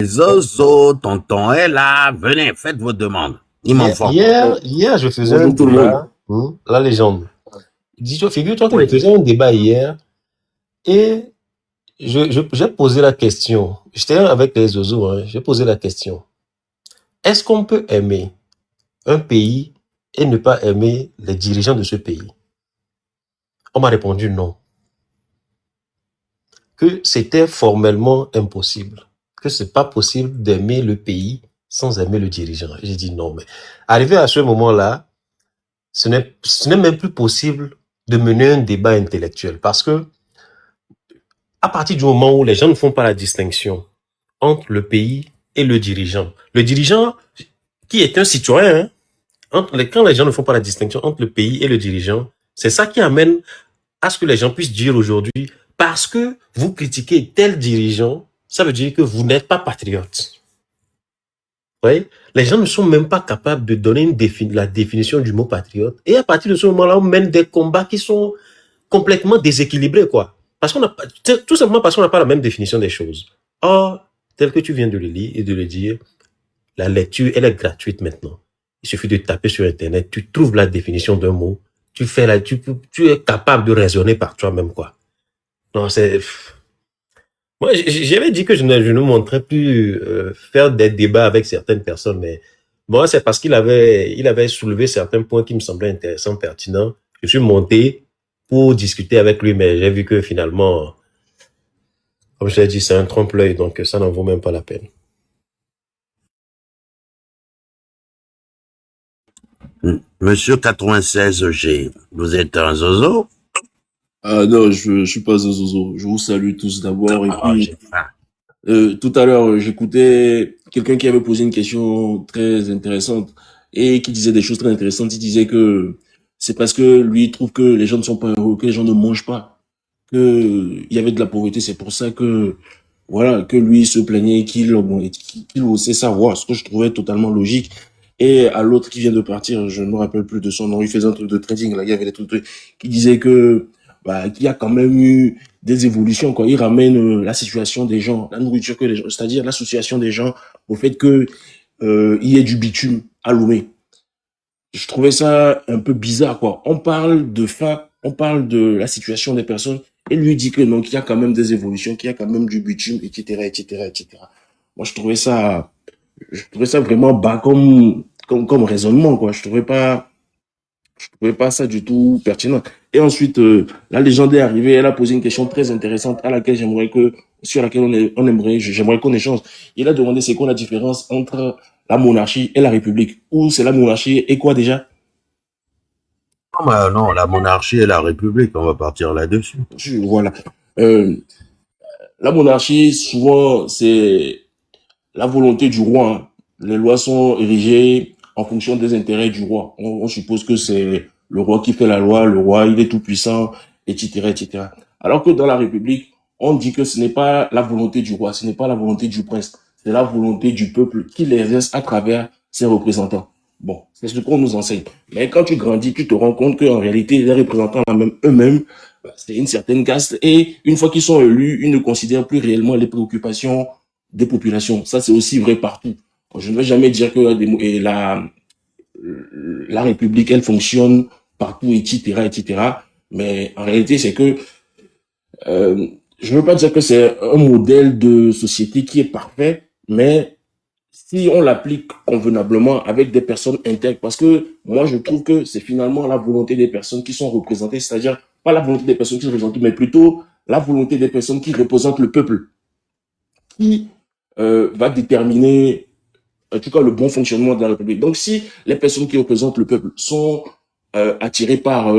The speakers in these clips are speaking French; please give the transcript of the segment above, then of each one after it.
Zozo, tonton est là, venez, faites vos demandes. Il m'en faut. Hier, je faisais un Bonjour tout le monde. débat, la légende. Dis-toi, figure-toi que Oui. je faisais un débat hier et j'ai posé la question. J'étais avec les Zozo, j'ai posé la question. Est-ce qu'on peut aimer un pays et ne pas aimer les dirigeants de ce pays? On m'a répondu non. Que c'était formellement impossible. Que c'est pas possible d'aimer le pays sans aimer le dirigeant. J'ai dit non, mais arrivé à ce moment-là, ce n'est même plus possible de mener un débat intellectuel parce que à partir du moment où les gens ne font pas la distinction entre le pays et le dirigeant qui est un citoyen, quand les gens ne font pas la distinction entre le pays et le dirigeant, c'est ça qui amène à ce que les gens puissent dire aujourd'hui, parce que vous critiquez tel dirigeant, ça veut dire que vous n'êtes pas patriote. Vous voyez? Les gens ne sont même pas capables de donner la définition du mot patriote. Et à partir de ce moment-là, on mène des combats qui sont complètement déséquilibrés, quoi. Parce qu'on a tout simplement parce qu'on n'a pas la même définition des choses. Or, tel que tu viens de le lire et de le dire, la lecture, elle est gratuite maintenant. Il suffit de taper sur Internet, tu trouves la définition d'un mot, tu es capable de raisonner par toi-même, quoi. Non, moi, j'avais dit que je ne montrais plus faire des débats avec certaines personnes, mais bon, c'est parce il avait soulevé certains points qui me semblaient intéressants, pertinents. Je suis monté pour discuter avec lui, mais j'ai vu que finalement, comme je l'ai dit, c'est un trompe-l'œil, donc ça n'en vaut même pas la peine. Monsieur 96G, vous êtes un zozo? Ah non, je suis pas Zozo. Je vous salue tous d'abord. Et puis, j'ai faim. tout à l'heure, j'écoutais quelqu'un qui avait posé une question très intéressante et qui disait des choses très intéressantes. Il disait que c'est parce que lui il trouve que les gens ne sont pas heureux, que les gens ne mangent pas, que il y avait de la pauvreté. C'est pour ça que, voilà, que lui se plaignait qu'il osait savoir, ce que je trouvais totalement logique. Et à l'autre qui vient de partir, je ne me rappelle plus de son nom, il faisait un truc de trading, là, il y avait des trucs qui disaient que, bah, qu'il y a quand même eu des évolutions, quoi. Il ramène la situation des gens, la nourriture que les gens, c'est-à-dire l'association des gens au fait que il y ait du bitume à Lomé. Je trouvais ça un peu bizarre, quoi. On parle de faim, on parle de la situation des personnes, et lui dit que non, qu'il y a quand même des évolutions, qu'il y a quand même du bitume, etc., etc., etc. Moi, je trouvais ça vraiment bas comme raisonnement, quoi. Je trouvais pas ça du tout pertinent. Et ensuite, la légende est arrivée, elle a posé une question très intéressante à laquelle sur laquelle j'aimerais qu'on échange. Il a demandé c'est quoi la différence entre la monarchie et la république. Ou c'est la monarchie et quoi déjà? Non, bah, non, la monarchie et la république, on va partir là-dessus. Voilà. Euh, la monarchie, souvent, c'est la volonté du roi, hein. Les lois sont érigées en fonction des intérêts du roi. On suppose que c'est le roi qui fait la loi, le roi, il est tout puissant, etc., etc. Alors que dans la République, on dit que ce n'est pas la volonté du roi, ce n'est pas la volonté du prince, c'est la volonté du peuple qui l'exerce à travers ses représentants. Bon, c'est ce qu'on nous enseigne. Mais quand tu grandis, tu te rends compte qu'en réalité, les représentants eux-mêmes, c'est une certaine caste. Et une fois qu'ils sont élus, ils ne considèrent plus réellement les préoccupations des populations. Ça, c'est aussi vrai partout. Je ne vais jamais dire que la République, elle fonctionne partout, etc., etc. Mais en réalité, c'est que euh, je ne veux pas dire que c'est un modèle de société qui est parfait, mais si on l'applique convenablement avec des personnes intègres, parce que moi, je trouve que c'est finalement la volonté des personnes qui sont représentées, c'est-à-dire pas la volonté des personnes qui sont représentées, mais plutôt la volonté des personnes qui représentent le peuple, qui va déterminer en tout cas le bon fonctionnement de la République. Donc si les personnes qui représentent le peuple sont attirées par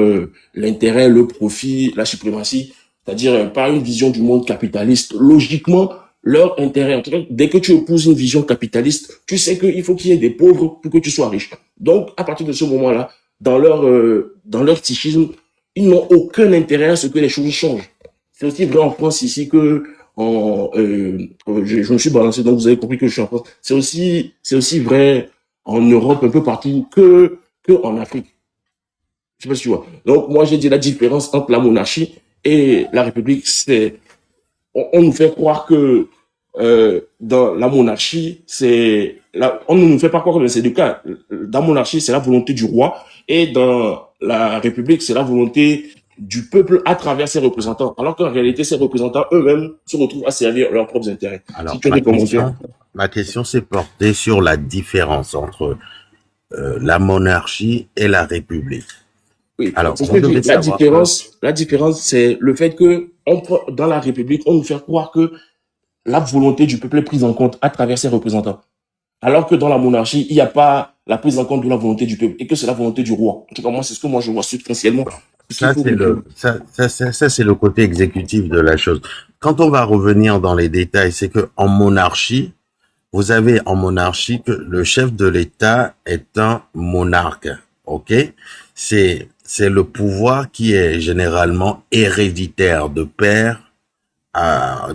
l'intérêt, le profit, la suprématie, c'est-à-dire par une vision du monde capitaliste, logiquement, leur intérêt, en tout cas, dès que tu épouses une vision capitaliste, tu sais qu'il faut qu'il y ait des pauvres pour que tu sois riche. Donc, à partir de ce moment-là, dans leur psychisme, ils n'ont aucun intérêt à ce que les choses changent. C'est aussi vrai en France ici que je me suis balancé, donc vous avez compris que je suis en France. C'est aussi vrai en Europe, un peu partout, que en Afrique. Je sais pas si tu vois. Donc, moi, j'ai dit la différence entre la monarchie et la République, on nous fait croire que dans la monarchie, on ne nous fait pas croire que c'est le cas. Dans la monarchie, c'est la volonté du roi, et dans la République, c'est la volonté du peuple à travers ses représentants. Alors qu'en réalité, ces représentants eux-mêmes se retrouvent à servir leurs propres intérêts. Alors, Si tu as des commentaires. ma question s'est portée sur la différence entre la monarchie et la République. Oui. Alors, C'est ce que je dis. La différence, c'est le fait que dans la République, on nous fait croire que la volonté du peuple est prise en compte à travers ses représentants. Alors que dans la monarchie, il n'y a pas la prise en compte de la volonté du peuple, et que c'est la volonté du roi. En tout cas, moi, c'est ce que moi je vois substantiellement. Ça, c'est le côté exécutif de la chose. Quand on va revenir dans les détails, c'est que en monarchie, vous avez en monarchie que le chef de l'État est un monarque. OK? C'est le pouvoir qui est généralement héréditaire de père à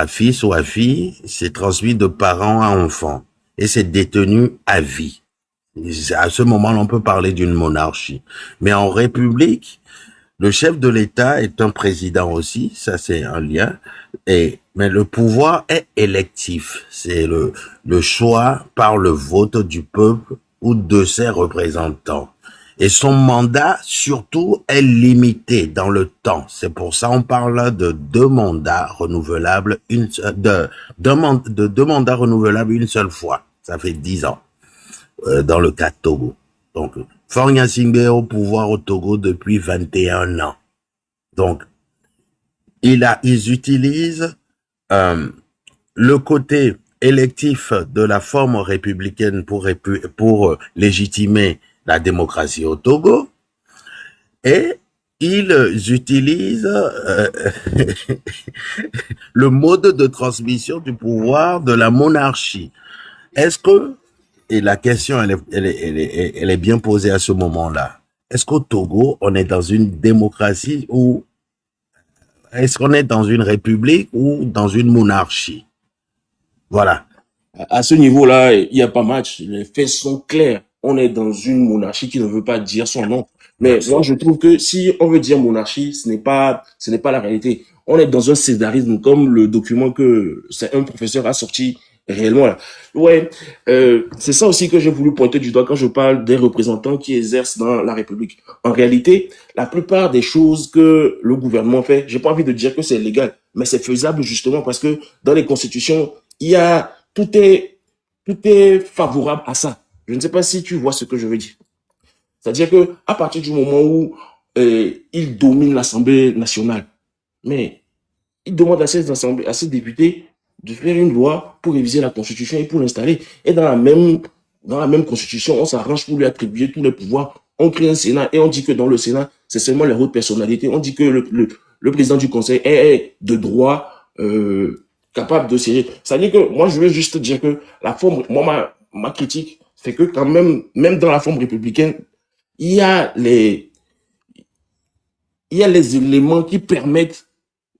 fils ou à fille. C'est transmis de parents à enfants. Et c'est détenu à vie. À ce moment-là, on peut parler d'une monarchie. Mais en république, le chef de l'État est un président aussi, ça c'est un lien. Mais le pouvoir est électif. C'est le choix par le vote du peuple ou de ses représentants. Et son mandat, surtout, est limité dans le temps. C'est pour ça on parle de deux mandats renouvelables, deux mandats renouvelables une seule fois. Ça fait 10 ans, dans le cas de Togo. Donc, Faure Gnassingbé est au pouvoir au Togo depuis 21 ans. Donc, ils utilisent le côté électif de la forme républicaine pour légitimer la démocratie au Togo, et ils utilisent le mode de transmission du pouvoir de la monarchie. Est-ce que, et la question elle est bien posée à ce moment-là, est-ce qu'au Togo on est dans une démocratie, ou est-ce qu'on est dans une république ou dans une monarchie? Voilà. À ce niveau-là, il n'y a pas match. Les faits sont clairs. On est dans une monarchie qui ne veut pas dire son nom. Mais moi, je trouve que si on veut dire monarchie, ce n'est pas la réalité. On est dans un césarisme, comme le document que c'est un professeur a sorti réellement là. Ouais, c'est ça aussi que j'ai voulu pointer du doigt quand je parle des représentants qui exercent dans la République. En réalité, la plupart des choses que le gouvernement fait, j'ai pas envie de dire que c'est légal, mais c'est faisable justement parce que dans les constitutions, tout est favorable à ça. Je ne sais pas si tu vois ce que je veux dire. C'est-à-dire que à partir du moment où il domine l'Assemblée nationale, mais il demande à ces députés de faire une loi pour réviser la Constitution et pour l'installer. Et dans la même Constitution, on s'arrange pour lui attribuer tous les pouvoirs. On crée un Sénat et on dit que dans le Sénat, c'est seulement les hautes personnalités. On dit que le président du Conseil est de droit capable de siéger. C'est-à-dire que moi, je veux juste dire que la forme, moi, ma critique, c'est que quand même dans la forme républicaine, il y a les éléments qui permettent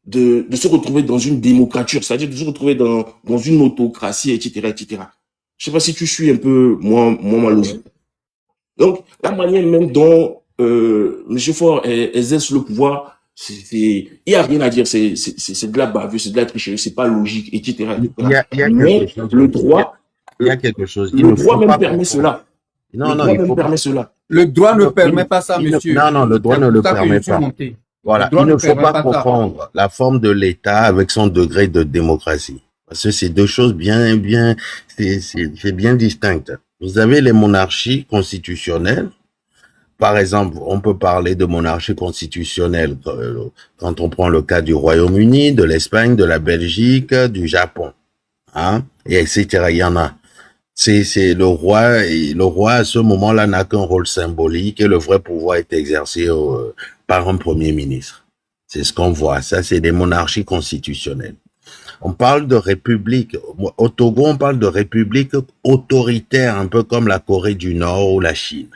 de se retrouver dans une démocrature, c'est-à-dire de se retrouver dans une autocratie, etc., etc. Je sais pas si tu suis un peu ma logique. Donc, la manière même dont M. Faure exerce le pouvoir, il n'y a rien à dire, c'est de la bavure, c'est de la tricherie, c'est pas logique, etc. Mais le droit, il y a quelque chose. Le droit même permet cela. Non, il faut pas. Le droit ne permet pas ça, monsieur. Non, le droit ne le permet pas. Voilà, il ne faut pas confondre la forme de l'État avec son degré de démocratie. Parce que c'est deux choses c'est bien distinctes. Vous avez les monarchies constitutionnelles. Par exemple, on peut parler de monarchie constitutionnelle quand on prend le cas du Royaume-Uni, de l'Espagne, de la Belgique, du Japon, hein, et etc. Il y en a. C'est le roi, et le roi à ce moment-là n'a qu'un rôle symbolique, et le vrai pouvoir est exercé par un premier ministre. C'est ce qu'on voit. Ça, c'est des monarchies constitutionnelles. On parle de république. Au Togo, on parle de république autoritaire, un peu comme la Corée du Nord ou la Chine.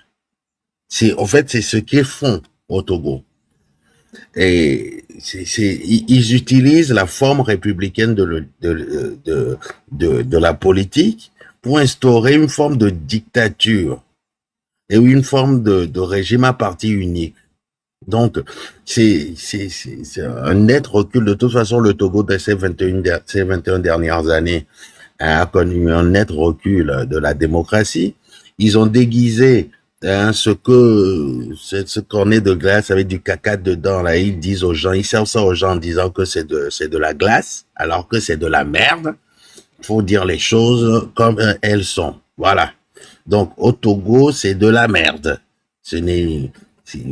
En fait, c'est ce qu'ils font au Togo. Et ils utilisent la forme républicaine de la politique pour instaurer une forme de dictature et une forme de régime à parti unique. Donc, c'est un net recul. De toute façon, le Togo, dans ces 21 dernières années, a connu un net recul de la démocratie. Ils ont déguisé ce cornet de glace avec du caca dedans. Là, ils disent aux gens, ils servent ça aux gens en disant que c'est de la glace, alors que c'est de la merde. Faut dire les choses comme elles sont. Voilà. Donc, au Togo, c'est de la merde. Ce n'est,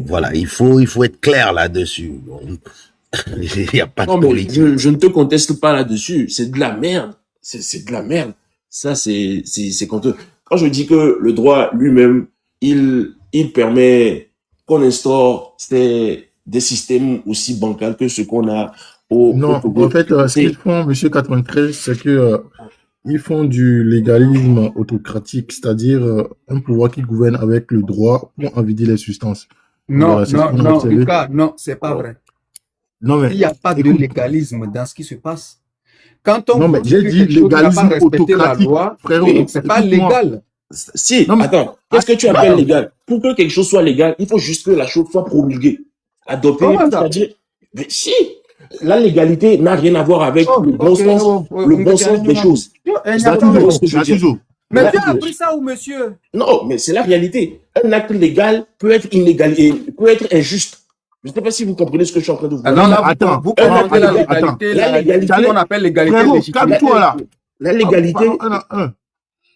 voilà, il faut être clair là-dessus. Il n'y a pas de Non, mais politique. je ne te conteste pas là-dessus. C'est de la merde. C'est de la merde. Ça, c'est quand, quand je dis que le droit lui-même, il permet qu'on instaure des systèmes aussi bancals que ce qu'on a au Non, en Togo. fait, ce qu'ils font, monsieur 93, c'est que ils font du légalisme autocratique, c'est-à-dire un pouvoir qui gouverne avec le droit pour en vider les substances. Non, Voilà, c'est ce non, qu'on a non, observé. Lucas, non, c'est pas vrai. Non, Il mais n'y a pas de écoute, légalisme dans ce qui se passe. Quand on non, mais vous dit j'ai que dit quelque chose n'a pas légalisme respecté la autocratique, loi, frérot. c'est pas Écoute-moi. légal. Si, Non, mais attends, qu'est-ce que tu attends, appelles légal? Pour que quelque chose soit légal, il faut juste que la chose soit promulguée, adoptée, Comment ça? c'est-à-dire, mais si, la légalité n'a rien à voir avec Oh, le bon ok, sens, le bon sens des choses. C'est à Natizo, ce que je veux dire. Natizo. Mais tu as Natizo. appris ça où, monsieur? Non, mais c'est la réalité. Un acte légal peut être illégal et peut être injuste. Je ne sais pas si vous comprenez ce que je suis en train de vous Ah dire. non, là, Attends, vous attends, commentez la attends, légalité, la légalité, ce qu'on appelle l'égalité Frérot, légitime. calme-toi là. La légalité, la Alors,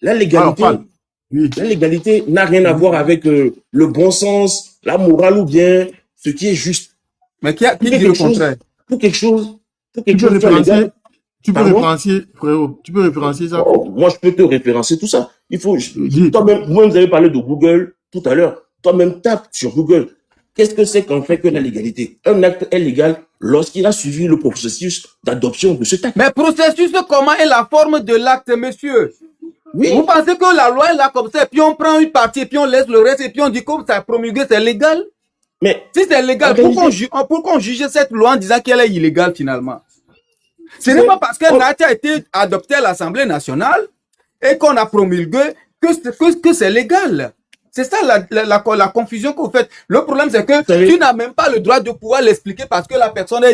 légalité, parle. Oui. la légalité n'a rien à voir avec le bon sens, la morale ou bien ce qui est juste. Mais qui dit quelque le chose- contraire? Pour quelque chose, Tu peux soit référencer, légal, tu peux Pardon? référencer, frérot, tu peux référencer ça. oh, moi je peux te référencer tout ça. Il faut, Dis. toi-même, vous avez parlé de Google tout à l'heure. Toi-même tape sur Google. Qu'est-ce que c'est qu'en fait que la légalité? Un acte est légal lorsqu'il a suivi le processus d'adoption de cet acte. Mais processus, comment est la forme de l'acte, monsieur? Oui. Vous pensez que la loi est là comme ça, et puis on prend une partie, et puis on laisse le reste, et puis on dit comme ça promulgué, c'est légal? Mais Si c'est légal, En pourquoi on juge cette loi en disant qu'elle est illégale finalement? Ce n'est pas parce qu'un acte a été adopté à l'Assemblée nationale et qu'on a promulgué que c'est légal. C'est ça la confusion que vous faites. Le problème, c'est que savez- tu n'as même pas le droit de pouvoir l'expliquer parce que la personne a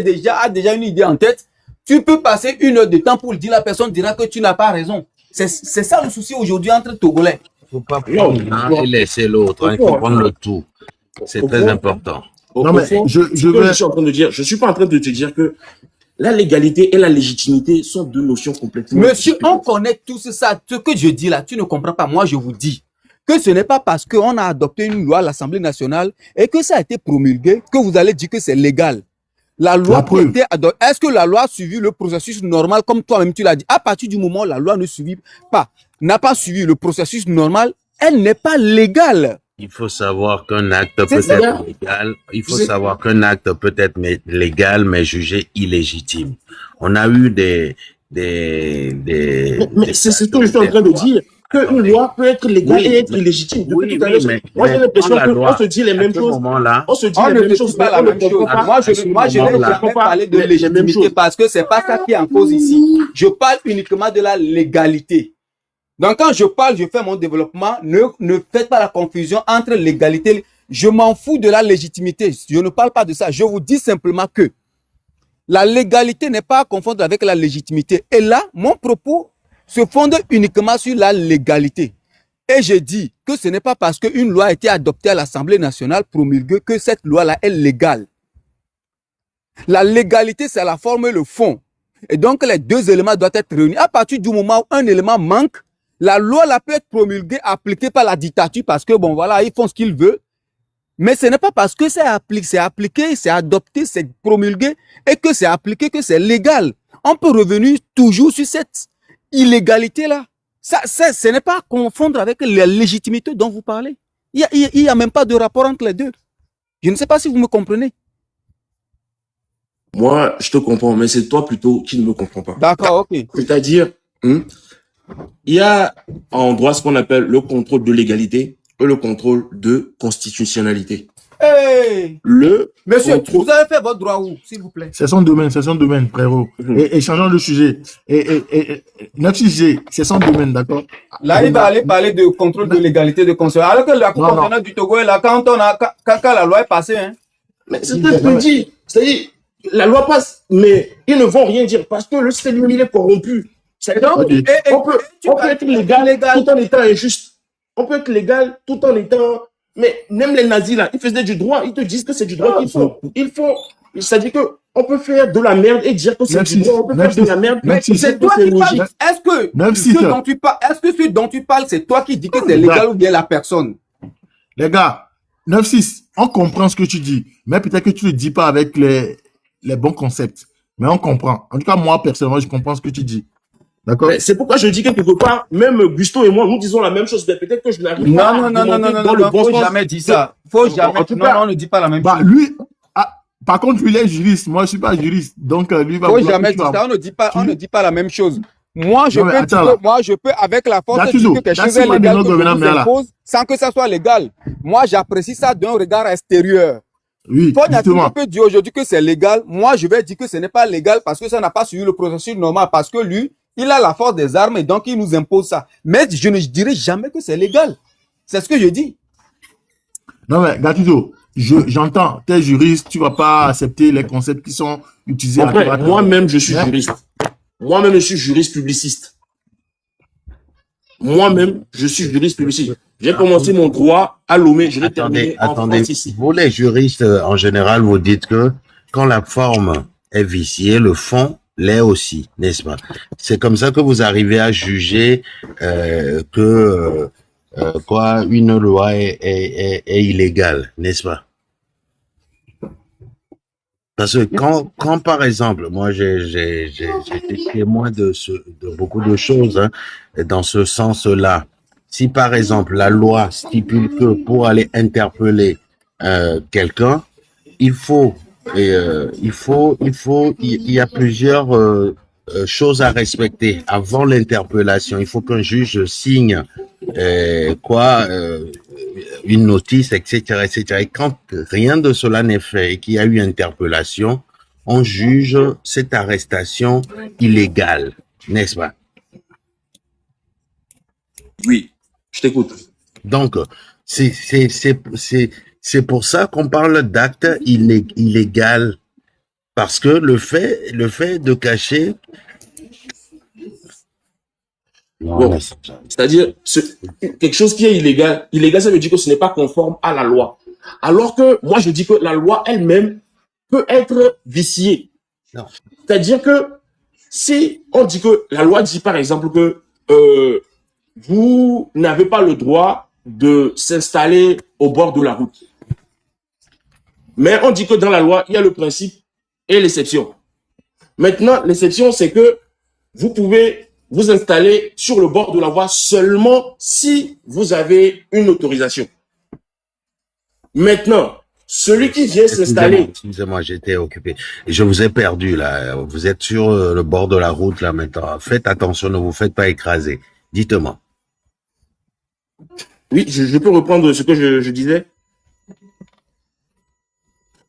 déjà une idée en tête. Tu peux passer 1 heure de temps pour le dire, la personne dira que tu n'as pas raison. C'est ça le souci aujourd'hui entre Togolais. Faut pas Non, prendre et laisser l'autre. Il faut prendre le tout. C'est Au très fond- important. au Non, mais fond, je ce que vais- je suis en train de dire, je suis pas en train de te dire que la légalité et la légitimité sont deux notions complètement Monsieur, on différentes. connaît tous ça. Ce que je dis là, tu ne comprends pas. Moi, je vous dis que ce n'est pas parce qu'on a adopté une loi à l'Assemblée nationale et que ça a été promulgué que vous allez dire que c'est légal. La loi La qui a preuve. été adoptée, est-ce que la loi a suivi le processus normal comme toi-même tu l'as dit? À partir du moment où la loi ne suivit pas, n'a pas suivi le processus normal, elle n'est pas légale. Il faut savoir qu'un acte peut C'est ça. être légal. Il faut C'est- savoir qu'un acte peut être légal, mais jugé illégitime. On a eu Mais c'est ce que je suis en train de dire. Qu'une loi peut être légale Oui, et être mais- illégitime. Depuis Oui, tout à l'heure, mais moi j'ai l'impression dans la loi, qu'on se dit les à mêmes ce choses. moment-là, On se dit On les ne mêmes te choses, dit pas mais la on ne même chose. comprend pas. Moi, je à ce n'ai moment-là. jamais parlé de les mêmes légitimité choses. parce que c'est pas ça qui est en cause ici. Je parle uniquement de la légalité. Donc, quand je parle, je fais mon développement. Ne faites pas la confusion entre légalité. Je m'en fous de la légitimité. Je ne parle pas de ça. Je vous dis simplement que la légalité n'est pas à confondre avec la légitimité. Et là, mon propos se fonde uniquement sur la légalité. Et je dis que ce n'est pas parce qu'une loi a été adoptée à l'Assemblée nationale promulguée que cette loi-là est légale. La légalité, c'est la forme et le fond. Et donc, les deux éléments doivent être réunis. À partir du moment où un élément manque, la loi là peut être promulguée, appliquée par la dictature parce que, bon, voilà, ils font ce qu'ils veulent. Mais ce n'est pas parce que c'est appliqué, c'est adopté, c'est promulgué et que c'est appliqué que c'est légal. On peut revenir toujours sur cette illégalité-là. Ça, ce n'est pas à confondre avec la légitimité dont vous parlez. Il y a même pas de rapport entre les deux. Je ne sais pas si vous me comprenez. Moi, je te comprends, mais c'est toi plutôt qui ne me comprends pas. D'accord, ok. C'est-à-dire, il y a en droit ce qu'on appelle le contrôle de légalité et le contrôle de constitutionnalité. Hey, Le monsieur, contrôle- vous avez fait votre droit où, s'il vous plaît? C'est son domaine, frérot. Mhm. Et changeons de sujet. Notre sujet, c'est son domaine, d'accord? Là, il va aller parler de contrôle de légalité de conscience. Alors que la Cour Non, non. constitutionnelle du Togo est là, quand la loi est passée, hein. Mais c'est ce que je te dis. C'est-à-dire, la loi passe, mais ils ne vont rien dire parce que le système lui, il est corrompu. C'est-à-dire, Ok. on peut être légal tout en étant injuste. On peut être légal tout en étant... Mais même les nazis, là, ils faisaient du droit. Ils te disent que c'est du droit qu'ils font. Ils font... C'est-à-dire qu'on peut faire de la merde et dire que c'est du droit. On peut faire de la merde. Même si C'est toi qui parles. Est-ce que Même si ce dont tu parles, c'est toi qui dis que c'est légal ou bien la personne? les gars, 9-6, on comprend ce que tu dis, mais peut-être que tu ne le dis pas avec les bons concepts. Mais on comprend. En tout cas, moi, personnellement, je comprends ce que tu dis. D'accord? Mais c'est pourquoi je dis que quelque part, même Gusto et moi, nous disons la même chose. Mais peut-être que je n'arrive pas à argumenter dans le bon faut sens. jamais dire ça. Faut jamais. En tout cas, Non, on ne dit pas la même Bah, chose. lui, par contre, lui, il est juriste. Moi, je suis pas juriste. Donc, lui va Faut vouloir jamais que tu dire vas- ça. On ne dit pas la même chose. Moi, je Non, mais peux attends, dire là. que moi, je peux, avec la force, Gattuso, dire que quelque chose est Gattuso, légal, maintenant, que je revenons, mais vous là. impose, sans que ça soit légal. Moi, j'apprécie ça d'un regard extérieur. Oui, Paul Nassif justement. peut dire aujourd'hui que c'est légal. Moi, je vais dire que ce n'est pas légal parce que ça n'a pas suivi le processus normal. Parce que lui, il a la force des armes et donc il nous impose ça. Mais je ne dirai jamais que c'est légal. C'est ce que je dis. Non, mais Gattuso, j'entends, tu es juriste, tu vas pas accepter les concepts qui sont utilisés à après, droite. moi-même, je suis Mais- juriste. Moi-même, je suis juriste publiciste. Moi-même, je suis juriste publiciste. J'ai commencé mon droit à Lomé. Je l'ai terminé en Attendez. France ici. Vous, les juristes, en général, vous dites que quand la forme est viciée, le fond l'est aussi, n'est-ce pas? C'est comme ça que vous arrivez à juger que une loi est illégale, n'est-ce pas? Parce que quand par exemple, moi j'ai été témoin de beaucoup de choses hein, dans ce sens-là. Si par exemple la loi stipule que pour aller interpeller quelqu'un, il y a plusieurs choses à respecter avant l'interpellation. Il faut qu'un juge signe une notice, etc., etc. Et quand rien de cela n'est fait et qu'il y a eu interpellation, on juge cette arrestation illégale, n'est-ce pas? Oui, je t'écoute. Donc, c'est pour ça qu'on parle d'acte illégal. Parce que le fait de cacher. Bon, c'est-à-dire, quelque chose qui est illégal, ça veut dire que ce n'est pas conforme à la loi. Alors que moi, je dis que la loi elle-même peut être viciée. Non. C'est-à-dire que si on dit que la loi dit par exemple que vous n'avez pas le droit de s'installer au bord de la route. Mais on dit que dans la loi, il y a le principe et l'exception. Maintenant, l'exception, c'est que vous pouvez vous installer sur le bord de la voie seulement si vous avez une autorisation. Maintenant, celui qui vient s'installer... Excusez-moi, j'étais occupé. Je vous ai perdu là. Vous êtes sur le bord de la route là maintenant. Faites attention, ne vous faites pas écraser. Dites-moi. Oui, je peux reprendre ce que je disais.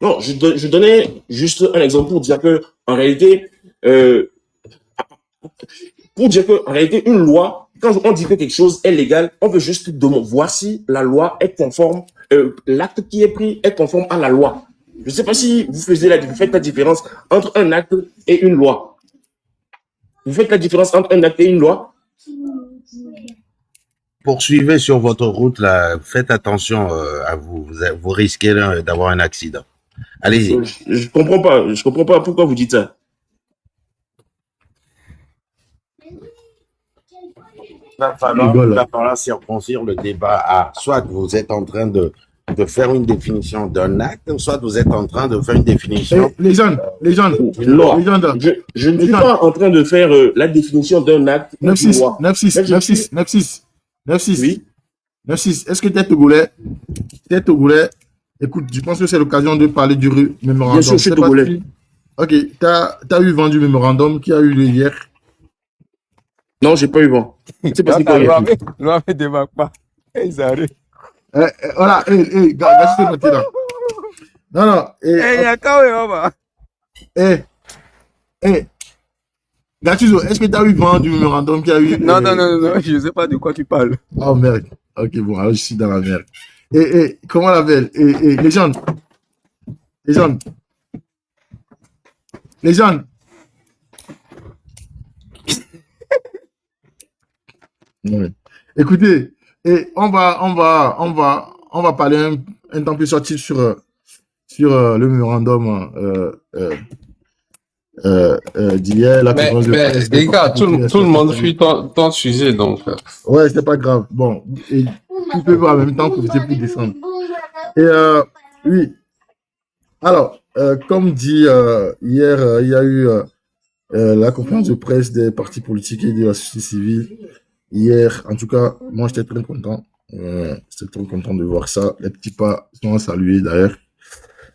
Non, je donnais juste un exemple pour dire que en réalité, une loi, quand on dit que quelque chose est légal, on veut juste voir si la loi est conforme, l'acte qui est pris est conforme à la loi. Je ne sais pas si vous faites la différence entre un acte et une loi. Vous faites la différence entre un acte et une loi? Poursuivez sur votre route là. Faites attention à vous. Vous risquez d'avoir un accident. Allez-y. Je comprends pas pourquoi vous dites ça. Il va falloir circoncire le débat à soit vous êtes en train de faire une définition d'un acte, soit vous êtes en train de faire une définition. Les jeunes. Non, je ne suis pas en train de faire la définition d'un acte. 9-6. Oui. 9-6. Est-ce que tu es Togolais? Écoute, je pense que c'est l'occasion de parler du mémorandum. Bien sûr, je suis Togolais. Ok, tu as eu vent du mémorandum qui a eu lieu hier? Non, j'ai pas eu vent. C'est parce qu'il La loi ne démarque pas. Ils arrivent. Voilà, gâchis de côté là. Non. Il y a quand même. Gattuso, est-ce que tu as eu vent du mémorandum qui a eu... Non, je ne sais pas de quoi tu parles. Oh merde. Ok, bon, alors je suis dans la merde. Comment on l'appelle? Légende. Légende. Légende. Ouais. Écoutez, et on va parler un temps plus sorti sur le mémorandum d'hier, la Mais, conférence de mais presse des les gars, partis politiques tout le monde respectifs. suit ton sujet, donc. Ouais, c'est pas grave. Bon, et tu peux en même temps profiter pour descendre. Et oui, alors, comme dit hier, il y a eu la conférence de presse des partis politiques et de la société civile. Hier, en tout cas, moi j'étais très content. J'étais très content de voir ça. Les petits pas sont à saluer d'ailleurs.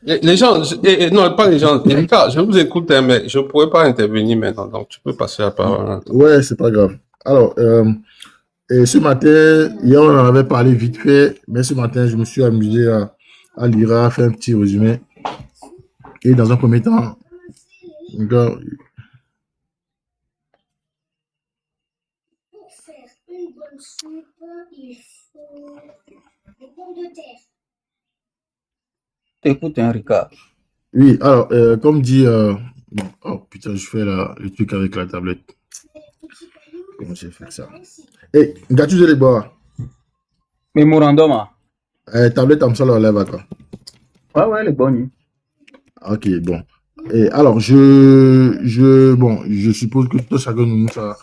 Les gens, non, pas les gens. Les gars, je vous écoute, hein, mais je ne pourrais pas intervenir maintenant, donc tu peux passer la parole. Ouais, c'est pas grave. Alors, et ce matin, hier on en avait parlé vite fait, mais ce matin je me suis amusé à lire, à faire un petit résumé. Et dans un premier temps, gars, Pour faire une bonne soupe, il faut des pommes de terre. Écoute, hein, Ricard. oui, alors, comme dit, bon, oh putain, je fais le truc avec la tablette. Comment j'ai fait ça? Hey, gâtu de les boire. Mémorandum. Ah. Tablette comme ça, là, lève à toi. Ouais, les bonnes. Ok, bon. Et alors, bon, je suppose que tout chacun de nous, ça,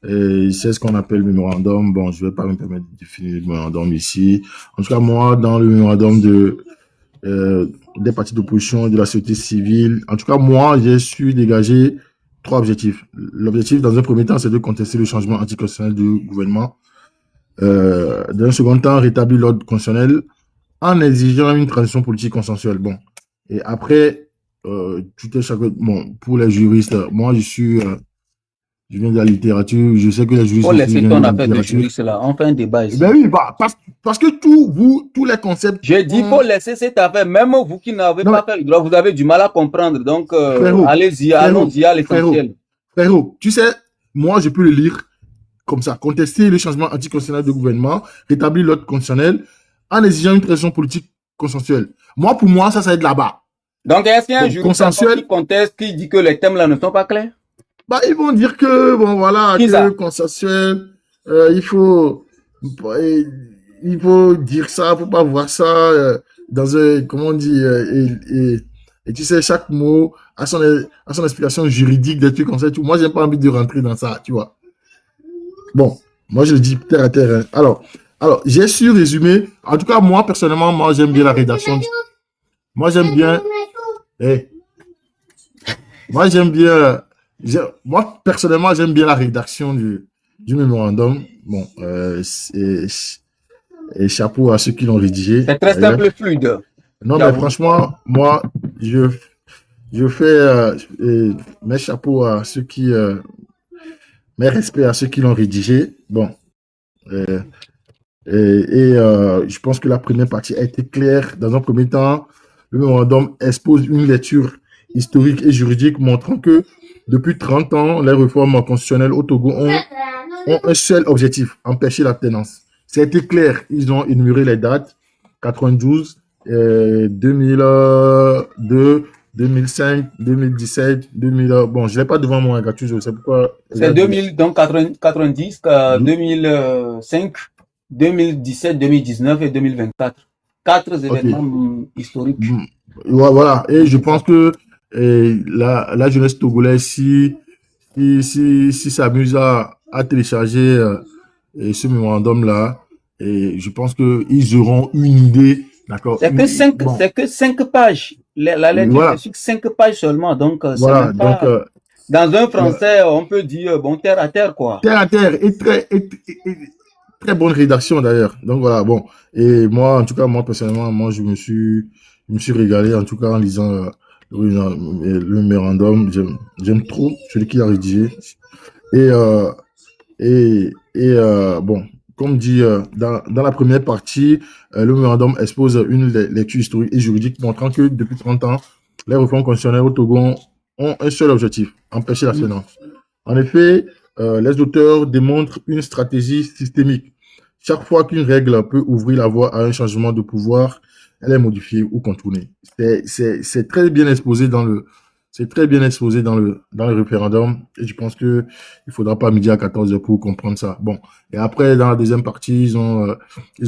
c'est ce qu'on appelle mémorandum. Bon, je vais pas me permettre de définir le mémorandum ici. En tout cas, moi, dans le mémorandum des partis d'opposition, de la société civile, en tout cas, moi, j'ai su dégager 3 objectifs. L'objectif, dans un premier temps, c'est de contester le changement anticonstitutionnel du gouvernement. Dans un second temps, rétablir l'ordre constitutionnel en exigeant une transition politique consensuelle. Bon. Et après, bon, pour les juristes, moi, je viens de la littérature, je sais que les juristes... Faut laisser ton affaire de juriste là, on fait un débat ici. Ben oui, parce que tous les concepts... J'ai dit, faut laisser cette affaire, même vous qui n'avez pas fait le droit, vous avez du mal à comprendre, donc allez-y, allons-y à l'essentiel. Frérot, tu sais, moi, je peux le lire comme ça, contester le changement anticonstitutionnel du gouvernement, rétablir l'ordre constitutionnel, en exigeant une transition politique consensuelle. Moi, pour moi, ça va être là-bas. Donc, est-ce qu'il y a un Donc, juriste qui conteste, qui dit que les thèmes là ne sont pas clairs? Bah, ils vont dire que, bon, voilà, que consensuel, il faut dire ça, faut pas voir ça dans un, comment on dit, et tu sais, chaque mot a son explication juridique, des trucs comme ça. Moi, j'ai pas envie de rentrer dans ça, tu vois. Bon, moi, je le dis terre à terre. Hein. Alors, j'ai su résumer. En tout cas, moi, personnellement, moi, j'aime bien la rédaction. Moi, j'aime bien. Moi, personnellement, j'aime bien la rédaction du mémorandum. Bon, et chapeau à ceux qui l'ont rédigé. C'est très simple et fluide. Non, mais franchement, moi, je fais mes chapeaux à ceux qui. Mes respects à ceux qui l'ont rédigé. Bon. Je pense que la première partie a été claire. Dans un premier temps, le mémorandum expose une lecture historique et juridique montrant que depuis 30 ans, les réformes constitutionnelles au Togo ont un seul objectif, empêcher l'abstenance. C'était clair. Ils ont énuméré les dates 92, 2002, 2005, 2017, 2000. Bon, je l'ai pas devant moi, Gatu, je sais pourquoi. C'est 2000, donc 90, 2005, 2017, 2019 et 2024. 4 événements historiques. Voilà. Et je pense que la jeunesse togolaise, si s'amuse à télécharger ce mémorandum-là, et je pense qu'ils auront une idée. D'accord. C'est que 5 pages. La lettre est sur 5 pages seulement. Donc, voilà. Même pas, Donc, dans un français, on peut dire, bon, terre à terre, quoi. Terre à terre et très bonne rédaction d'ailleurs. Donc voilà, bon. Et moi, en tout cas, moi, personnellement, moi, je me suis régalé, en tout cas, en lisant le mémorandum. J'aime trop celui qui a rédigé. Bon. Comme dit dans la première partie, le mémorandum expose une lecture historique et juridique montrant que depuis 30 ans, les réformes constitutionnelles au Togo ont un seul objectif, empêcher l'abstenance. En effet, les auteurs démontrent une stratégie systémique. Chaque fois qu'une règle peut ouvrir la voie à un changement de pouvoir, elle est modifiée ou contournée. C'est très bien exposé dans le, c'est très bien exposé dans le référendum. Et je pense que il faudra pas midi à 14h pour comprendre ça. Bon. Et après, dans la deuxième partie, ils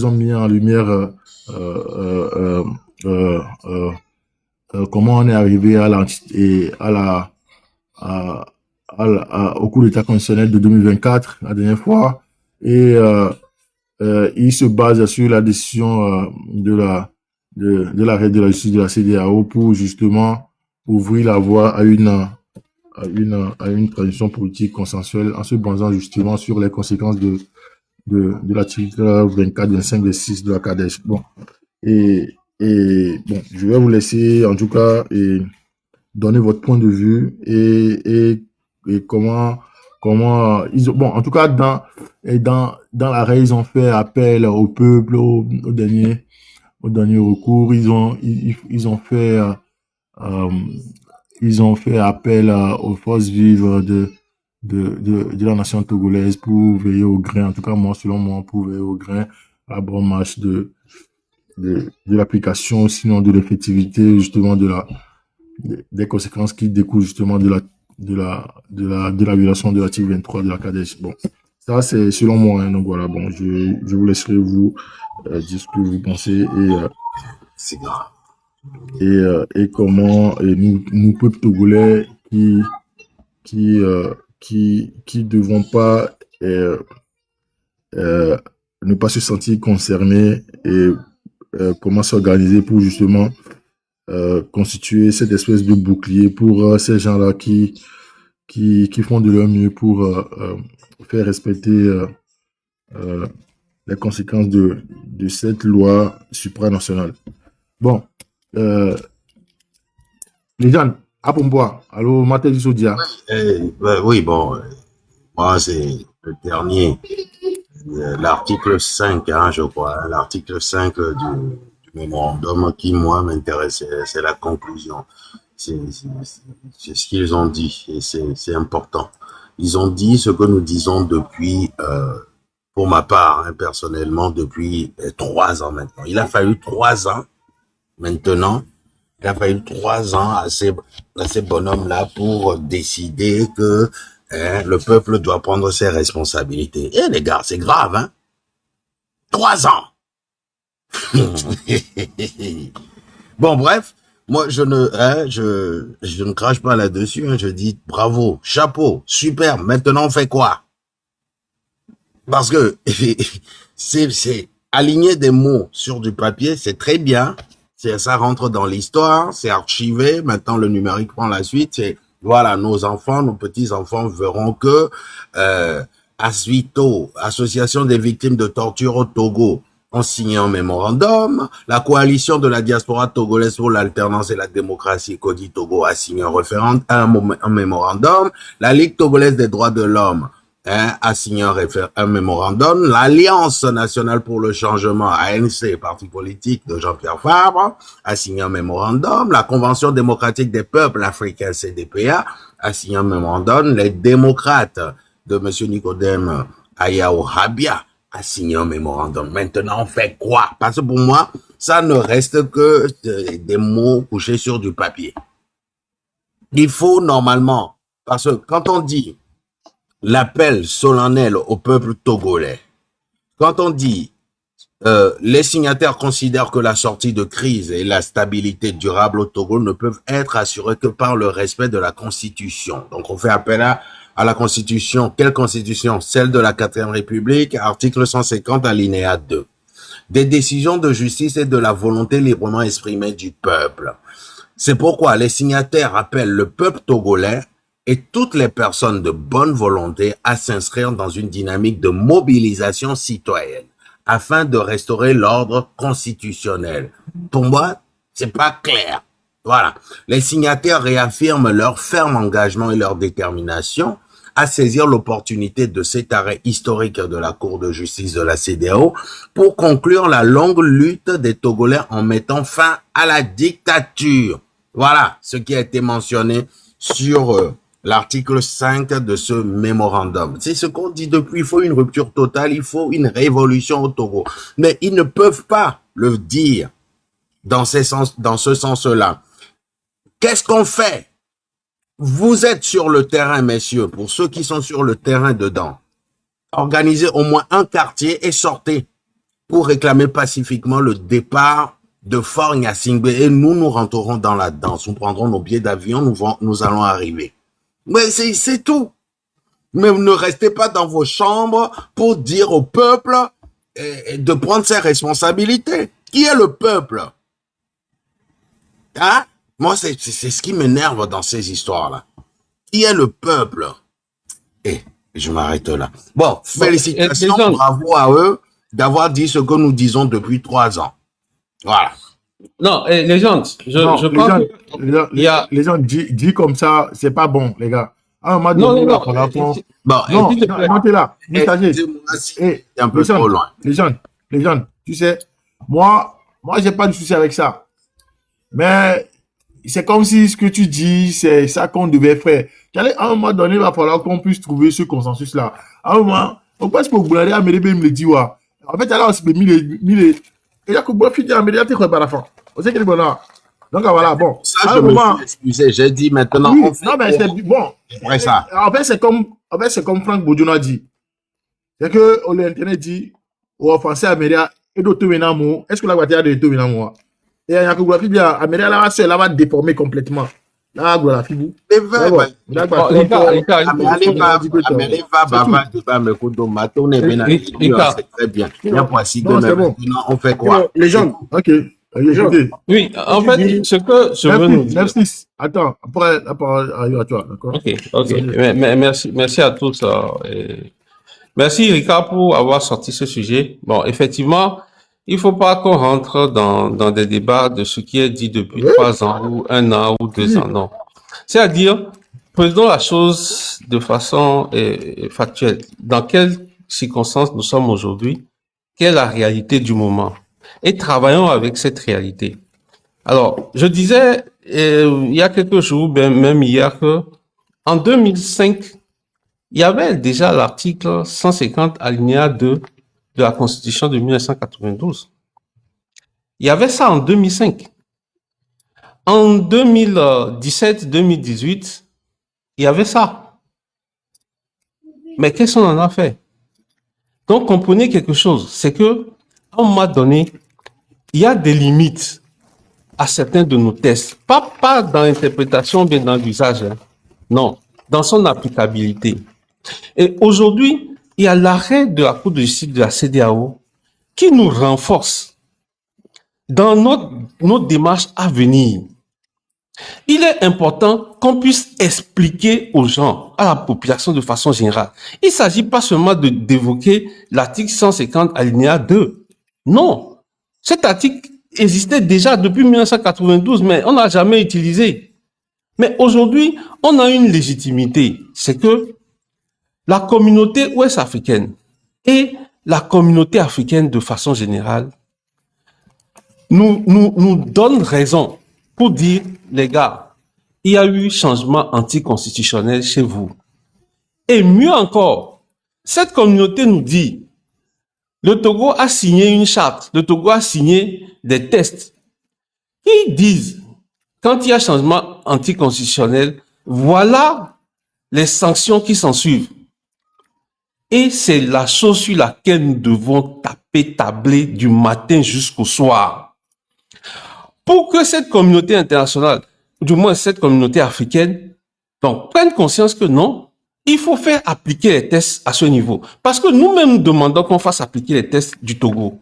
ont mis en lumière, euh, euh, euh, comment on est arrivé à, au coup d'État constitutionnel de 2024, la dernière fois. Et, il se base sur la décision de l'arrêt de la justice de la CEDEAO pour justement ouvrir la voie à une transition politique consensuelle en se basant justement sur les conséquences de l'article 24, 25, 26 de la CADES. Bon. Et bon, je vais vous laisser en tout cas et donner votre point de vue et comment ils ont, bon, en tout cas, dans l'arrêt, ils ont fait appel au peuple, au dernier recours. Euh, ils ont fait appel aux forces vives de la nation togolaise pour veiller au grain. En tout cas, selon moi, pour veiller au grain, à bon marche de l'application, sinon de l'effectivité, justement, des conséquences qui découlent justement de la violation de l'article 23 de la CADES. Bon, ça c'est selon moi, hein, donc voilà, bon, je vous laisserai vous dire ce que vous pensez C'est grave. et comment et nous peuples togolais qui devront pas ne pas se sentir concernés et comment s'organiser pour justement constituer cette espèce de bouclier pour ces gens-là qui font de leur mieux pour faire respecter les conséquences de cette loi supranationale. Bon, les gens, à Pomboa, allô, Matel Sodia. Oui, bon, moi, c'est le dernier, l'article 5, hein, je crois, hein, l'article 5 du mémorandum qui, moi, m'intéresse, c'est la conclusion. C'est ce qu'ils ont dit et c'est important. Ils ont dit ce que nous disons depuis, pour ma part, hein, personnellement, depuis 3 ans maintenant. Il a fallu 3 ans maintenant. Il a fallu 3 ans à ces bonhommes-là pour décider que le peuple doit prendre ses responsabilités. Et les gars, c'est grave, hein? 3 ans! Bon, bref, moi, je ne crache pas là-dessus, hein, je dis bravo, chapeau, super, maintenant on fait quoi? Parce que c'est aligner des mots sur du papier, c'est très bien. Ça rentre dans l'histoire, c'est archivé. Maintenant, le numérique prend la suite. Voilà, nos enfants, nos petits-enfants verront que ASVITO, Association des victimes de torture au Togo, ont signé un mémorandum. La coalition de la diaspora togolaise pour l'alternance et la démocratie, CODI Togo, a signé un mémorandum. La Ligue togolaise des droits de l'homme a signé un mémorandum. L'Alliance nationale pour le changement, ANC, parti politique de Jean-Pierre Fabre, a signé un mémorandum. La Convention démocratique des peuples africains, CDPA, a signé un mémorandum. Les démocrates de M. Nicodème Ayao Habia a signé un mémorandum. Maintenant, on fait quoi? Parce que pour moi, ça ne reste que des mots couchés sur du papier. Il faut normalement, parce que quand on dit l'appel solennel au peuple togolais, quand on dit les signataires considèrent que la sortie de crise et la stabilité durable au Togo ne peuvent être assurées que par le respect de la Constitution. Donc on fait appel à la Constitution. Quelle Constitution? Celle de la 4e République, article 150, alinéa 2. Des décisions de justice et de la volonté librement exprimée du peuple. C'est pourquoi les signataires appellent le peuple togolais et toutes les personnes de bonne volonté à s'inscrire dans une dynamique de mobilisation citoyenne afin de restaurer l'ordre constitutionnel. Pour moi, c'est pas clair. Voilà. Les signataires réaffirment leur ferme engagement et leur détermination à saisir l'opportunité de cet arrêt historique de la Cour de justice de la CEDEAO pour conclure la longue lutte des Togolais en mettant fin à la dictature. Voilà ce qui a été mentionné sur l'article 5 de ce mémorandum. C'est ce qu'on dit depuis, il faut une rupture totale, il faut une révolution au Togo. Mais ils ne peuvent pas le dire dans ce sens-là. Qu'est-ce qu'on fait? Vous êtes sur le terrain, messieurs, pour ceux qui sont sur le terrain dedans. Organisez au moins un quartier et sortez pour réclamer pacifiquement le départ de Faure Gnassingbé. Et nous rentrerons dans la danse. Nous prendrons nos billets d'avion, nous allons arriver. Mais c'est tout. Mais ne restez pas dans vos chambres pour dire au peuple de prendre ses responsabilités. Qui est le peuple? Hein? Moi, c'est ce qui m'énerve dans ces histoires-là. Qui est le peuple? Et je m'arrête là. Bon, félicitations, bravo à eux d'avoir dit ce que nous disons depuis 3 ans. Voilà. Non, les gens, je crois que les gens disent comme ça, c'est pas bon, les gars. Ah, non, bon, non, t'es là, messager. C'est un peu trop loin. Les gens, tu sais, moi, j'ai pas de souci avec ça. Mais c'est comme si ce que tu dis, c'est ça qu'on devait faire. À un moment donné, il va falloir qu'on puisse trouver ce consensus-là. À un moment, on passe pour Boulari à Médébé, me le dit, ouais. En fait, alors, c'est mille. Et là, que bon, fille, à Médébé, tu pas la fin. On sait qu'il est bon là. Donc, voilà, bon. Ça, je me suis excusé. J'ai dit maintenant. Oui, non, mais c'est bon. Après ça. En fait, c'est comme Franck Bodion a dit. C'est que, l'Internet dit, au français à Médébé, et d'autres venamou. Est-ce que la voiture a de tout venamou? Et il y a que la fille, à Médébé, là, va déformer complètement. Là, la fille, on fait quoi? Les gens, ok. Oui, en fait, ce que je veux nous dire. Attends, après la parole arrive à toi, d'accord? Ok. Merci à tous. Merci, Ricard, pour avoir sorti ce sujet. Bon, effectivement, il faut pas qu'on rentre dans des débats de ce qui est dit depuis 3 ans ou 1 an ou 2 ans, non. C'est-à-dire, prenons la chose de façon factuelle. Dans quelles circonstances nous sommes aujourd'hui? Quelle est la réalité du moment? Et travaillons avec cette réalité. Alors, je disais, il y a quelques jours, même hier, que en 2005, il y avait déjà l'article 150 alinéa 2 de la Constitution de 1992. Il y avait ça en 2005. En 2017-2018, il y avait ça. Mais qu'est-ce qu'on en a fait? Donc, comprenez quelque chose, c'est que, à un moment donné, il y a des limites à certains de nos tests. Pas dans l'interprétation, bien dans l'usage. Hein. Non, dans son applicabilité. Et aujourd'hui, il y a l'arrêt de la Cour de justice de la CEDEAO qui nous renforce dans notre démarche à venir. Il est important qu'on puisse expliquer aux gens, à la population de façon générale. Il ne s'agit pas seulement d'évoquer l'article 150 alinéa 2. Non, cet article existait déjà depuis 1992, mais on n'a jamais utilisé. Mais aujourd'hui, on a une légitimité. C'est que la communauté ouest-africaine et la communauté africaine de façon générale nous donnent raison pour dire, les gars, il y a eu changement anticonstitutionnel chez vous. Et mieux encore, cette communauté nous dit, le Togo a signé une charte, le Togo a signé des tests qui disent, quand il y a changement anticonstitutionnel, voilà les sanctions qui s'en suivent. Et c'est la chose sur laquelle nous devons tabler du matin jusqu'au soir. Pour que cette communauté internationale, du moins cette communauté africaine, donc, prenne conscience que non, il faut faire appliquer les tests à ce niveau. Parce que nous-mêmes, nous demandons qu'on fasse appliquer les tests du Togo.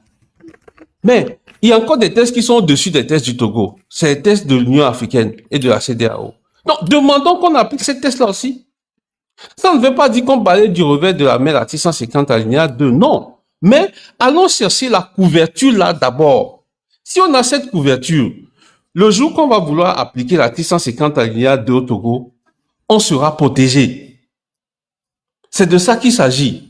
Mais il y a encore des tests qui sont au-dessus des tests du Togo. C'est les tests de l'Union africaine et de la CEDEAO. Donc, demandons qu'on applique ces tests-là aussi. Ça ne veut pas dire qu'on balaye du revers de la main l'article 150 alinéa 2, non. Mais allons chercher la couverture là d'abord. Si on a cette couverture, le jour qu'on va vouloir appliquer l'article 150 alinéa 2 au Togo, on sera protégé. C'est de ça qu'il s'agit.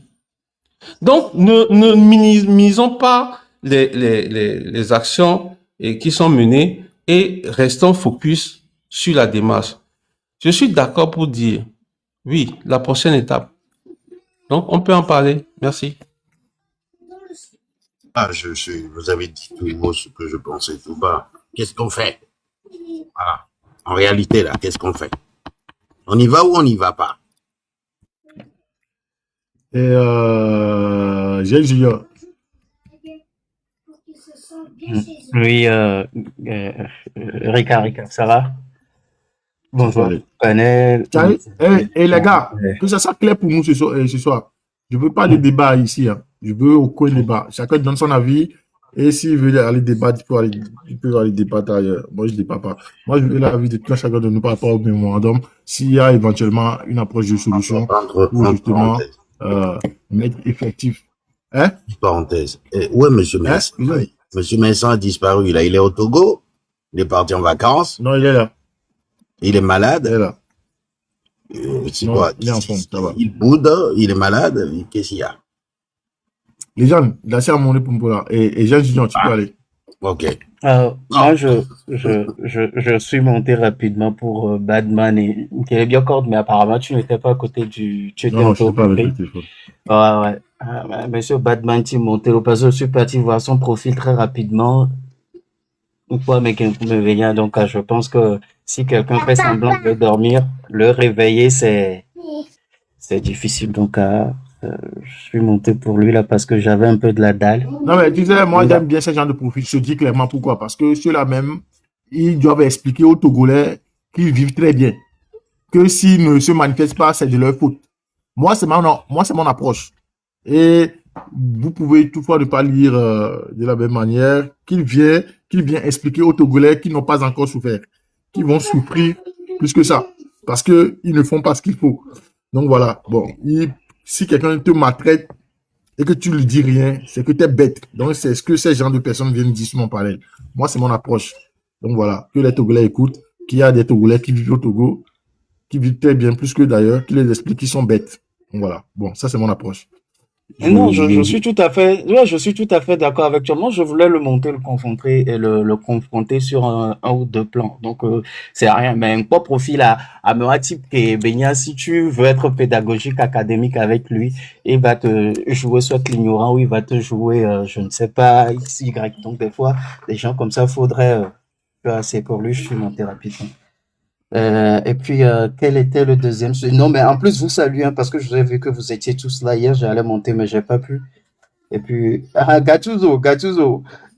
Donc, ne minimisons pas les actions qui sont menées et restons focus sur la démarche. Je suis d'accord pour dire, oui, la prochaine étape. Donc, on peut en parler. Merci. Vous avez dit tout ce que je pensais tout bas. Qu'est-ce qu'on fait? Voilà. En réalité, là, qu'est-ce qu'on fait? On y va ou on n'y va pas? Et j'ai Junior. Pour qu'ils se sentent bien chez eux. Oui, Ricard, ça va? Bonjour, Ouais. panel. Tiens, et les gars, Ouais. que ça soit clair pour nous ce soir. Je veux pas de débat ici. Hein. Je veux aucun débat. Chacun donne son avis. Et s'il veut aller débattre, il peut aller débattre ailleurs. Moi, je ne débat pas. Moi, je veux l'avis de tout un chacun de nous par rapport au mémorandum. S'il y a éventuellement une approche de solution pour justement mettre effectif. Hein? Parenthèse. Ouais, monsieur Hein? Messin. Monsieur Messin a disparu. Là, il est au Togo. Il est parti en vacances. Non, il est là. Il est malade. Il est là. C'est Non, quoi? il est en forme, ça va. Il boude, il est malade. Qu'est-ce qu'il y a? Les gens, là, c'est à mon pour là. Et Jean Junior, tu peux aller. Ok. Moi, je suis monté rapidement pour Batman et Kelly Corde, mais apparemment, tu n'étais pas à côté tu étais Non, un je peu ne sais pas avec occupé. le téléphone. Ouais. Monsieur Batman, tu monté au passage, je suis parti voir son profil très rapidement. Pourquoi, mais qu'un coup me veillait. Donc, je pense que si quelqu'un fait semblant de dormir, le réveiller, c'est difficile. Donc, je suis monté pour lui là parce que j'avais un peu de la dalle. Non, mais tu sais, moi, Oui. j'aime bien ce genre de profil. Je te dis clairement pourquoi. Parce que ceux-là même, ils doivent expliquer aux Togolais qu'ils vivent très bien. Que s'ils ne se manifestent pas, c'est de leur faute. Moi, c'est mon approche. Et vous pouvez toutefois ne pas lire de la même manière qu'il vient expliquer aux Togolais qui n'ont pas encore souffert, qui vont souffrir plus que ça. Parce qu'ils ne font pas ce qu'il faut. Donc voilà. Bon, si quelqu'un te maltraite, et que tu lui dis rien, c'est que tu es bête. Donc, c'est ce que ces gens de personnes viennent dire sur mon panel. Moi, c'est mon approche. Donc, voilà. Que les Togolais écoutent, qu'il y a des Togolais qui vivent au Togo, qui vivent très bien, plus que d'ailleurs, qui les expliquent qu'ils sont bêtes. Donc, voilà. Bon, ça, c'est mon approche. Non, je suis tout à fait, ouais, je suis tout à fait d'accord avec toi. Moi, je voulais le monter, le confronter et le confronter sur un ou deux plans. Donc, c'est rien. Mais un profil à me type que Benya, si tu veux être pédagogique, académique avec lui, il va te jouer soit l'ignorant ou il va te jouer, je ne sais pas, X, Y. Donc, des fois, des gens comme ça, faudrait, c'est pour lui, je suis monté rapidement. Et puis, quel était le deuxième? Non, mais en plus, vous saluez, hein, parce que je vous ai vu que vous étiez tous là hier, j'allais monter, mais j'ai pas pu. Et puis, Gattuso,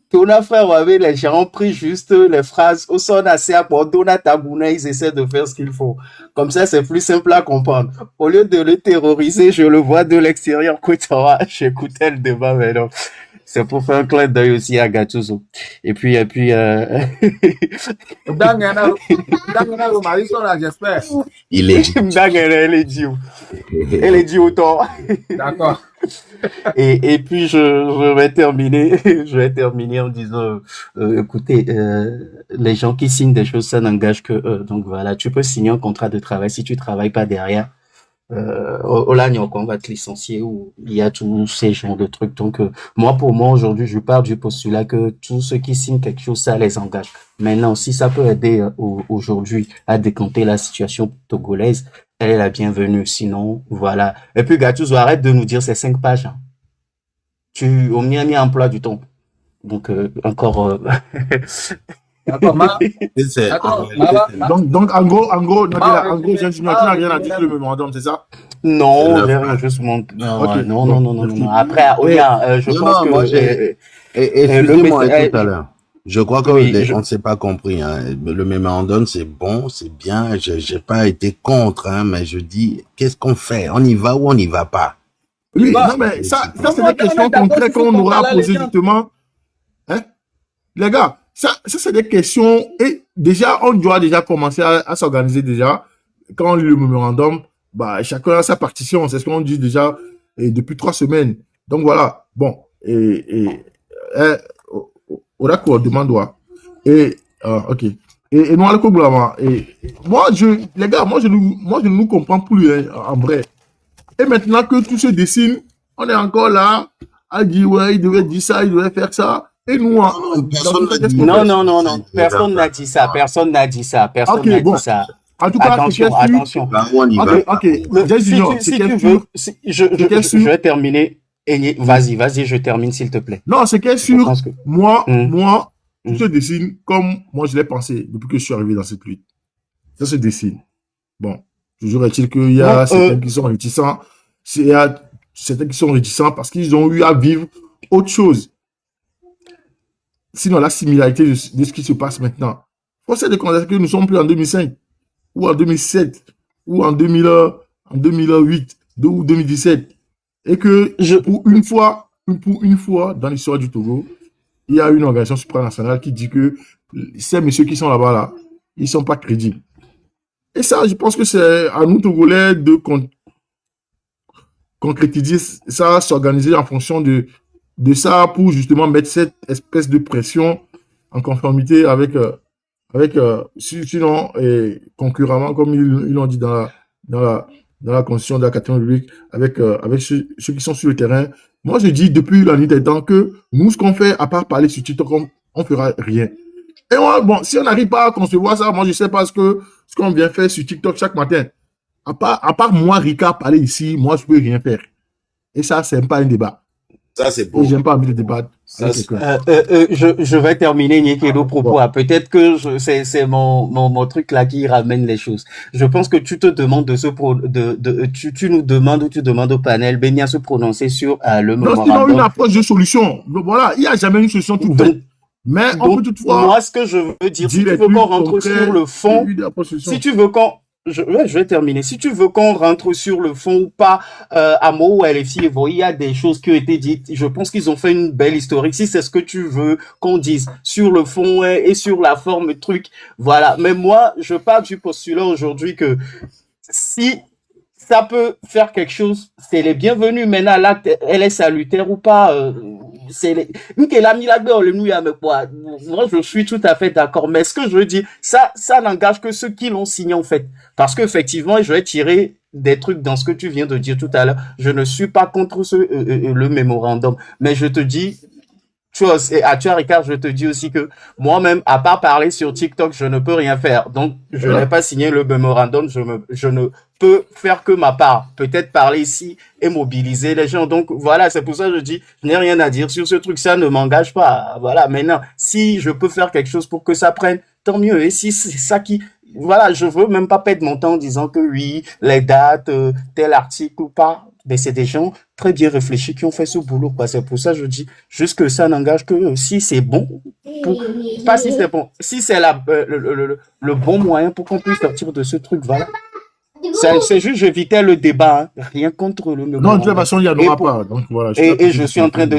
ton frère avait les gens ont pris juste les phrases au son assez à Dona Tabouna, ils essaient de faire ce qu'il faut. Comme ça, c'est plus simple à comprendre. Au lieu de le terroriser, je le vois de l'extérieur. J'écoutais le débat, mais non. C'est pour faire un clin d'œil aussi à Gattuso. Et puis, j'espère. Il est. elle est dit autant. D'accord. Et puis je vais terminer en disant, écoutez, les gens qui signent des choses, ça n'engage que eux. Donc voilà, tu peux signer un contrat de travail si tu travailles pas derrière. Là, on va te licencier ou il y a tous ces genres de trucs. Donc pour moi aujourd'hui, je pars du postulat que tous ceux qui signent quelque chose, ça les engage. Maintenant, si ça peut aider aujourd'hui à décanter la situation togolaise, elle est la bienvenue. Sinon, voilà. Et puis Gattuso, arrête de nous dire ces 5 pages. Hein. Au mis emploi du temps. Donc encore. D'accord, Donc, en gros, Jean Junior, tu n'as rien à dire sur le mémorandum, c'est ça? Non, j'ai rien, juste mon. Okay. Non. Après, je pense que. Moi, excusez-moi tout à l'heure. Je crois que Oui, on ne s'est pas compris. Hein. Le mémorandum, c'est bon, c'est bien. J'ai pas été contre, hein, mais je dis, qu'est-ce qu'on fait? On y va ou on n'y va pas? Oui, non, mais ça c'est des questions concrètes qu'on aura posées justement. Hein? Les gars, ça c'est des questions. Et déjà, on doit déjà commencer à s'organiser déjà. Quand on lit le mémorandum, bah, chacun a sa partition. C'est ce qu'on dit déjà depuis 3 semaines. Donc voilà. Bon. D'accord, demande-toi. Ok. Et nous, moi, les gars, moi, je ne nous comprends plus, hein, en vrai. Et maintenant que tout se dessine, on est encore là à dire, ouais, il devait dire ça, il devait faire ça. Et nous, non. Personne n'a dit ça. Ok, bon. En tout cas, attention. Ok. Je vais terminer. Vas-y, je termine, s'il te plaît. Non, c'est qu'est sûr. Moi, Tout se dessine comme moi je l'ai pensé depuis que je suis arrivé dans cette lutte. Ça se dessine. Bon, toujours est-il qu'il y a certains qui sont réticents. Il y a certains qui sont réticents parce qu'ils ont eu à vivre autre chose. Sinon, la similarité de ce qui se passe maintenant. Faut de constater que nous ne sommes plus en 2005 ou en 2007 ou en 2008 ou 2017. Et que pour une fois dans l'histoire du Togo, il y a une organisation supranationale qui dit que ces messieurs qui sont là-bas, là, ils ne sont pas crédibles. Et ça, je pense que c'est à nous, Togolais, de concrétiser ça, s'organiser en fonction de ça pour justement mettre cette espèce de pression en conformité avec sinon, concurremment, comme ils l'ont dit dans la constitution de la 4e République, avec ceux qui sont sur le terrain. Moi, je dis depuis la nuit des temps que nous, ce qu'on fait, à part parler sur TikTok, on fera rien. Et bon, si on n'arrive pas à concevoir ça, moi, je sais pas ce qu'on vient faire sur TikTok chaque matin. À part moi, Ricard, parler ici, moi, je peux rien faire. Et ça, c'est pas un débat. Ça, c'est beau. Et j'aime pas envie de débattre. Je vais terminer, Niéké, nos propos. Bon. Peut-être que c'est mon truc là qui ramène les choses. Je pense que tu te demandes tu nous demandes ou tu demandes au panel Bénia se prononcer sur le Non, mémorandum. sinon une approche de solution. Donc, voilà, il n'y a jamais une solution toute faite. Mais on peut toutefois. Moi, ce que je veux dire, si tu veux qu'on rentre sur le fond, si tu veux qu'on je vais terminer. Si tu veux qu'on rentre sur le fond ou pas, à Mo ou à LFI, il y a des choses qui ont été dites. Je pense qu'ils ont fait une belle historique. Si c'est ce que tu veux qu'on dise sur le fond et sur la forme, truc, voilà. Mais moi, je pars du postulat aujourd'hui que si ça peut faire quelque chose, c'est les bienvenus. Maintenant, l'acte, elle est salutaire ou pas, c'est les, moi, je suis tout à fait d'accord. Mais ce que je veux dire, ça n'engage que ceux qui l'ont signé, en fait. Parce qu'effectivement, je vais tirer des trucs dans ce que tu viens de dire tout à l'heure. Je ne suis pas contre le mémorandum. Mais je te dis, tu vois, Ricard, je te dis aussi que moi-même, à part parler sur TikTok, je ne peux rien faire. Donc, je n'ai pas signé le mémorandum. Je ne peux faire que ma part. Peut-être parler ici et mobiliser les gens. Donc, voilà, c'est pour ça que je dis, je n'ai rien à dire sur ce truc. Ça ne m'engage pas. Voilà. Maintenant, si je peux faire quelque chose pour que ça prenne, tant mieux. Et si c'est ça qui, voilà, je veux même pas perdre mon temps en disant que oui, les dates, tel article ou pas. Mais c'est des gens très bien réfléchis qui ont fait ce boulot, quoi. C'est pour ça que je dis juste que ça n'engage que si c'est bon, pas si c'est bon, si c'est le bon moyen pour qu'on puisse sortir de ce truc, voilà. C'est juste, j'évitais le débat, hein. Rien contre le mémorandum. Non, de toute façon, il n'y en aura pas. Donc, voilà, je suis en train de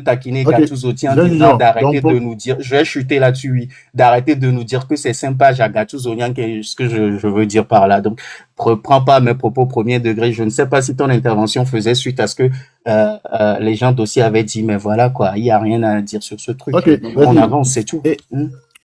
taquiner Gattuso en disant d'arrêter de nous dire, je vais chuter là-dessus, oui, d'arrêter de nous dire que c'est sympa, Gattuso, ce que je veux dire par là. Donc, reprends pas mes propos premier degré. Je ne sais pas si ton intervention faisait suite à ce que les gens d'aussi avaient dit, mais voilà, quoi, il n'y a rien à dire sur ce truc. Okay, on avance, c'est tout.